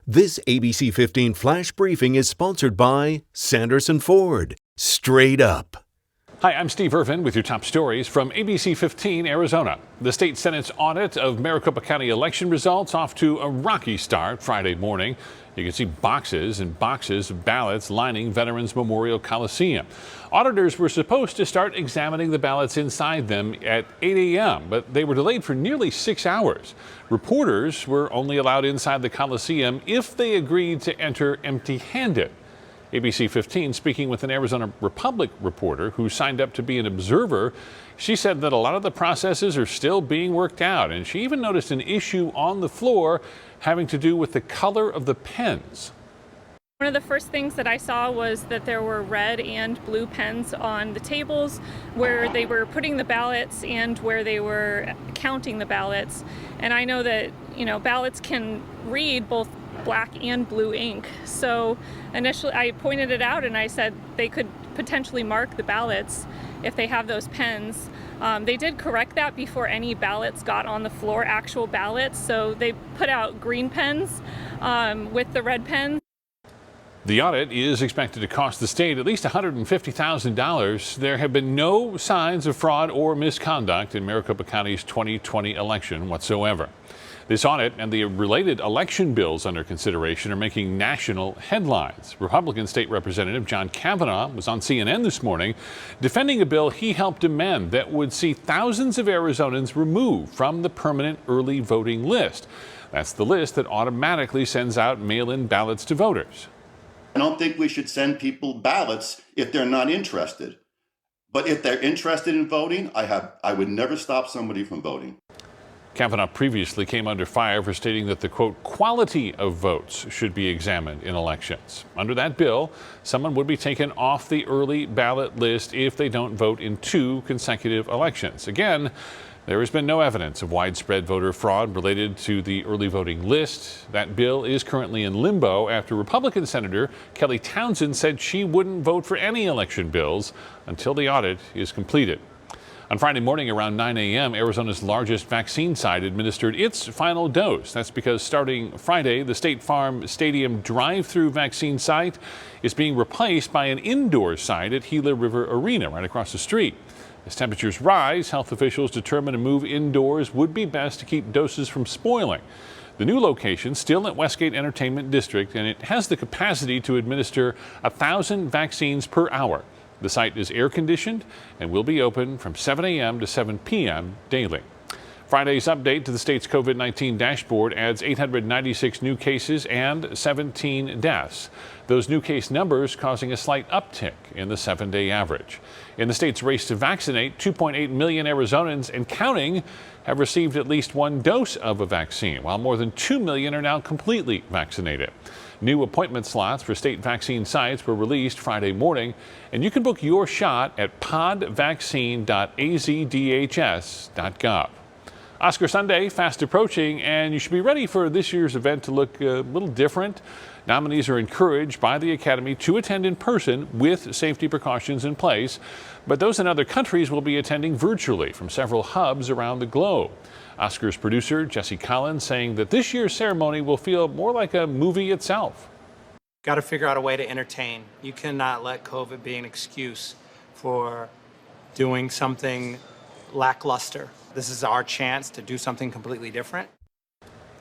This ABC 15 Flash Briefing is sponsored by Sanderson Ford. Straight up. Hi, I'm Steve Irvin with your top stories from ABC15 Arizona. The state Senate's audit of Maricopa County election results off to a rocky start Friday morning. You can see boxes and boxes of ballots lining Veterans Memorial Coliseum. Auditors were supposed to start examining the ballots inside them at 8 a.m., but they were delayed for nearly 6 hours. Reporters were only allowed inside the Coliseum if they agreed to enter empty-handed. ABC 15 speaking with an Arizona Republic reporter who signed up to be an observer. She said that a lot of the processes are still being worked out, and she even noticed an issue on the floor having to do with the color of the pens. One of the first things that I saw was that there were red and blue pens on the tables where they were putting the ballots and where they were counting the ballots. And I know that, ballots can read both black and blue ink. So initially I pointed it out and I said they could potentially mark the ballots if they have those pens. They did correct that before any ballots got on the floor, actual ballots. So they put out green pens with the red pens. The audit is expected to cost the state at least $150,000. There have been no signs of fraud or misconduct in Maricopa County's 2020 election whatsoever. This audit and the related election bills under consideration are making national headlines. Republican State Representative John KAVANAGH was on CNN this morning defending a bill he helped amend that would see thousands of Arizonans removed from the permanent early voting list. That's the list that automatically sends out mail-in ballots to voters. I don't think we should send people ballots if they're not interested. But if they're interested in voting, I would never stop somebody from voting. KAVANAGH previously came under fire for stating that the, quote, quality of votes should be examined in elections. Under that bill, someone would be taken off the early ballot list if they don't vote in 2 consecutive elections. Again, there has been no evidence of widespread voter fraud related to the early voting list. That bill is currently in limbo after Republican Senator Kelly Townsend said she wouldn't vote for any election bills until the audit is completed. On Friday morning around 9 a.m., Arizona's largest vaccine site administered its final dose. That's because starting Friday, the State Farm Stadium drive-through vaccine site is being replaced by an indoor site at Gila River Arena right across the street. As temperatures rise, health officials determined a move indoors would be best to keep doses from spoiling. The new location, still at Westgate Entertainment District, and it has the capacity to administer 1,000 vaccines per hour. The site is air-conditioned and will be open from 7 a.m. to 7 p.m. daily. Friday's update to the state's COVID-19 dashboard adds 896 new cases and 17 deaths. Those new case numbers causing a slight uptick in the 7-day average. In the state's race to vaccinate, 2.8 million Arizonans and counting have received at least 1 dose of a vaccine, while more than 2 million are now completely vaccinated. New appointment slots for state vaccine sites were released Friday morning, and you can book your shot at podvaccine.azdhs.gov. Oscar Sunday fast approaching, and you should be ready for this year's event to look a little different. Nominees are encouraged by the Academy to attend in person with safety precautions in place, but those in other countries will be attending virtually from several hubs around the globe. Oscars producer Jesse Collins saying that this year's ceremony will feel more like a movie itself. Got to figure out a way to entertain. You cannot let COVID be an excuse for doing something lackluster. This is our chance to do something completely different.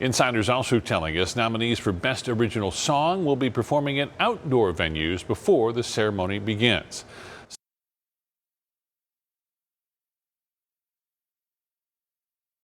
Insiders also telling us nominees for Best Original Song will be performing at outdoor venues before the ceremony begins.